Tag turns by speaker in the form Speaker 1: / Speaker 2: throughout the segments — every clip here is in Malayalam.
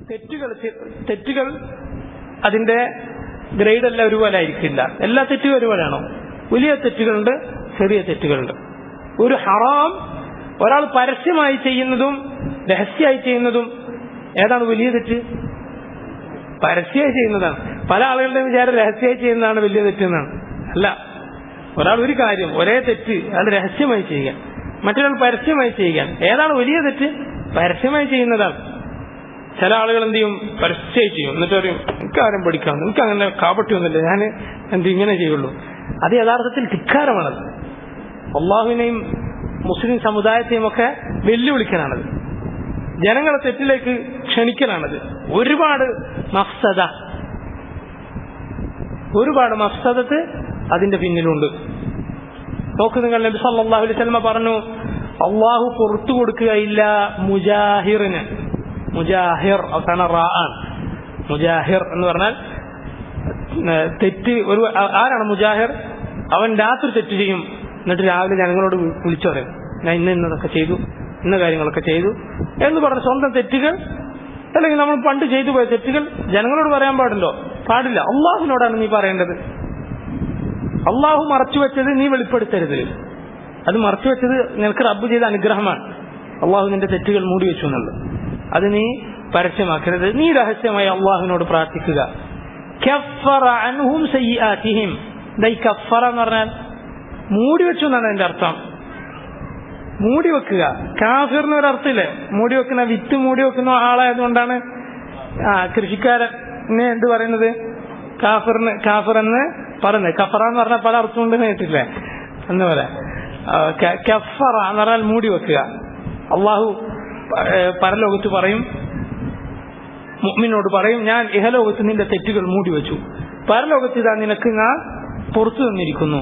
Speaker 1: തെറ്റുകൾ അതിന്റെ ഗ്രേഡ് എല്ലാം ഒരുപോലെ ആയിരിക്കില്ല. എല്ലാ തെറ്റുകളും ഒരുപോലെയാണോ? വലിയ തെറ്റുകളുണ്ട്, ചെറിയ തെറ്റുകളുണ്ട്. ഒരു ഹറാം ഒരാൾ പരസ്യമായി ചെയ്യുന്നതും രഹസ്യമായി ചെയ്യുന്നതും ഏതാണ് വലിയ തെറ്റ്? പരസ്യമായി ചെയ്യുന്നതാണ്. പല ആളുകളുടെയും വിചാരം രഹസ്യമായി ചെയ്യുന്നതാണ് വലിയ തെറ്റെന്നാണ്. അല്ല, ഒരാൾ ഒരു കാര്യം ഒരേ തെറ്റ് അത് രഹസ്യമായി ചെയ്യുക, മറ്റൊരാൾ പരസ്യമായി ചെയ്യുക. ഏതാണ് വലിയ തെറ്റ്? പരസ്യമായി ചെയ്യുന്നതാണ്. ചില ആളുകൾ എന്ത് ചെയ്യും? പരസ്യമായി ചെയ്യും. എന്നിട്ട് പറയും എനിക്ക് ആരും പഠിക്കാം, എനിക്ക് അങ്ങനെ കാപട്യൊന്നുമില്ല, ഞാൻ ഇങ്ങനെ ചെയ്യുള്ളൂ. അത് യഥാർത്ഥത്തിൽ ധിക്കാരമാണത്. അള്ളാഹുവിനെയും മുസ്ലിം സമുദായത്തെയും ഒക്കെ വെല്ലുവിളിക്കലാണത്. ജനങ്ങളെ തെറ്റിലേക്ക് ക്ഷണിക്കലാണത്. ഒരുപാട് മഫ്സദത്ത് അതിന്റെ പിന്നിലുണ്ട്. നോക്ക് നിങ്ങൾ, നബി സല്ലല്ലാഹു അലൈഹി വസല്ലം പറഞ്ഞു, അള്ളാഹു പുറത്തു കൊടുക്കുകയില്ല മുജാഹിറിന്. മുജാഹിർ അവസാന റാആണ്. മുജാഹിർ എന്ന് പറഞ്ഞാൽ തെറ്റ്. ആരാണ് മുജാഹിർ? അവൻ രാത്രി തെറ്റ് ചെയ്യും, എന്നിട്ട് രാവിലെ ജനങ്ങളോട് വിളിച്ചു പറയും ഞാൻ ഇന്നതൊക്കെ ചെയ്തു, ഇന്ന കാര്യങ്ങളൊക്കെ ചെയ്തു എന്ന് പറഞ്ഞ് സ്വന്തം തെറ്റുകൾ അല്ലെങ്കിൽ നമ്മൾ പണ്ട് ചെയ്തു പോയ തെറ്റുകൾ ജനങ്ങളോട് പറയാൻ പാടില്ല. അള്ളാഹുവിനോടാണ് നീ പറയേണ്ടത്. അള്ളാഹു മറച്ചു വെച്ചത് നീ വെളിപ്പെടുത്തരുത്. അത് മറച്ചു വെച്ചത് നിനക്ക് റബ്ബ് ചെയ്ത അനുഗ്രഹമാണ്. അള്ളാഹു നിന്റെ തെറ്റുകൾ മൂടി വെച്ചു എന്നുള്ളത് അത് നീ പരസ്യമാക്കരുത്. നീ രഹസ്യമായി അള്ളാഹുവിനോട് പ്രാർത്ഥിക്കുക. കഫറ അൻഹും സയ്യിആതിഹിം. കഫറ എന്ന് പറഞ്ഞാൽ മൂടി വെച്ചു എന്നാണ് അതിന്റെ അർത്ഥം. മൂടി വെക്കുക. കാഫിറിന് ഒരർത്ഥമില്ലേ? മൂടി വെക്കുന്ന, വിത്ത് മൂടി വെക്കുന്ന ആളായതുകൊണ്ടാണ് കൃഷിക്കാരനെ എന്ത് പറയുന്നത്? കാഫിർ എന്ന് പറയുന്നത്. കഫറ എന്ന് പറഞ്ഞാൽ പല അർത്ഥമുണ്ട് കേട്ടില്ലേ എന്നുപോലെ. കഫറ എന്ന് പറഞ്ഞാൽ മൂടി വെക്കുക. അള്ളാഹു പരലോകത്ത് പറയും, മുഅ്മിനോട് പറയും, ഞാൻ ഇഹലോകത്ത് നിന്റെ തെറ്റുകൾ മൂടി വെച്ചു, പരലോകത്ത് ഇതാ നിനക്ക് ഞാൻ പുറത്തു തന്നിരിക്കുന്നു.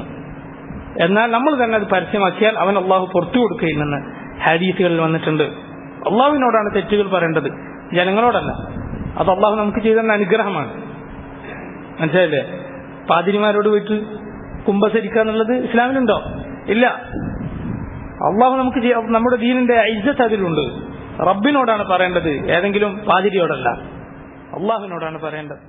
Speaker 1: എന്നാൽ നമ്മൾ തന്നെ അത് പരസ്യമാക്കിയാൽ അവൻ അള്ളാഹു പുറത്തു കൊടുക്കുകയില്ലെന്ന് ഹദീസുകളിൽ വന്നിട്ടുണ്ട്. അള്ളാഹുവിനോടാണ് തെറ്റുകൾ പറയേണ്ടത്, ജനങ്ങളോടല്ല. അത് അള്ളാഹു നമുക്ക് ചെയ്തെന്ന അനുഗ്രഹമാണ്. മനസ്സിലായില്ലേ? പാതിരിമാരോട് പോയിട്ട് കുമ്പസരിക്കുക എന്നുള്ളത് ഇസ്ലാമിലുണ്ടോ? ഇല്ല. അള്ളാഹു നമുക്ക് നമ്മുടെ ദീനിന്റെ ഇജ്ജത്ത് അതിലുണ്ട്. റബ്ബിനോടാണ് പറയേണ്ടത്, ഏതെങ്കിലും പാതിരിയോടല്ല. അള്ളാഹുവിനോടാണ് പറയേണ്ടത്.